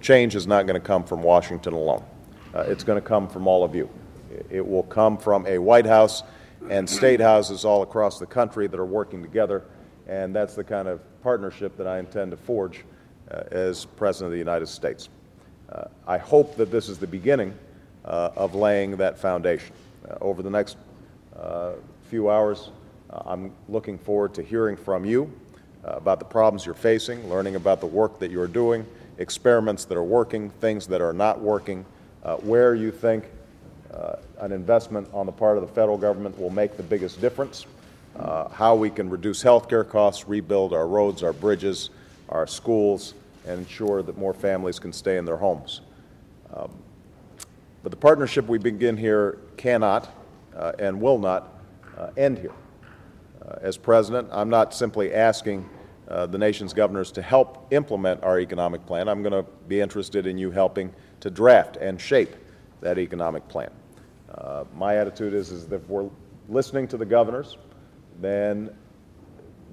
change is not going to come from Washington alone. It's going to come from all of you. It will come from a White House and state houses all across the country that are working together, and that's the kind of partnership that I intend to forge as President of the United States. I hope that this is the beginning of laying that foundation. Over the next few hours, I'm looking forward to hearing from you about the problems you're facing, learning about the work that you're doing, experiments that are working, things that are not working, where you think an investment on the part of the federal government will make the biggest difference, how we can reduce health care costs, rebuild our roads, our bridges, our schools, and ensure that more families can stay in their homes. But the partnership we begin here cannot and will not end here. As President, I'm not simply asking the nation's governors to help implement our economic plan. I'm going to be interested in you helping to draft and shape that economic plan. My attitude is that if we're listening to the governors, then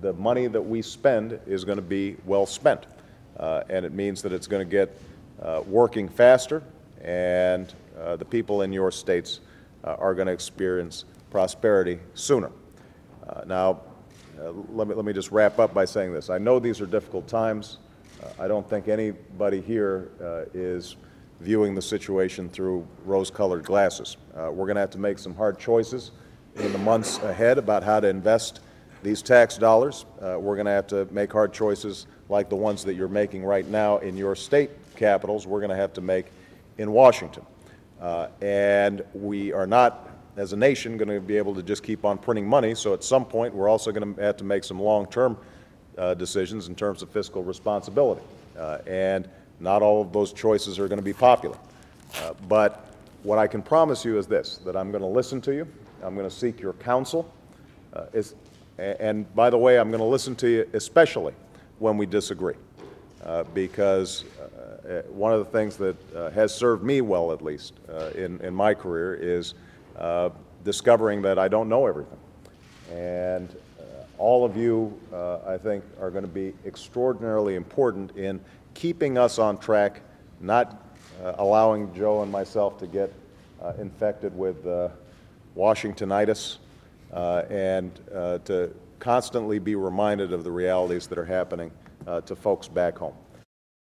the money that we spend is going to be well spent. And it means that it's going to get working faster, and the people in your states are going to experience prosperity sooner. Now, let me just wrap up by saying this. I know these are difficult times. I don't think anybody here is viewing the situation through rose-colored glasses. We're going to have to make some hard choices in the months ahead about how to invest these tax dollars. We're going to have to make hard choices like the ones that you're making right now in your state capitals. We're going to have to make in Washington. And we are not, as a nation, going to be able to just keep on printing money. So at some point, we're also going to have to make some long-term decisions in terms of fiscal responsibility. And not all of those choices are going to be popular. But what I can promise you is this, that I'm going to listen to you. I'm going to seek your counsel. And by the way, I'm going to listen to you especially when we disagree. Because one of the things that has served me well, at least, in my career is discovering that I don't know everything. And all of you, I think, are going to be extraordinarily important in keeping us on track, not allowing Joe and myself to get infected with Washingtonitis, and to constantly be reminded of the realities that are happening to folks back home.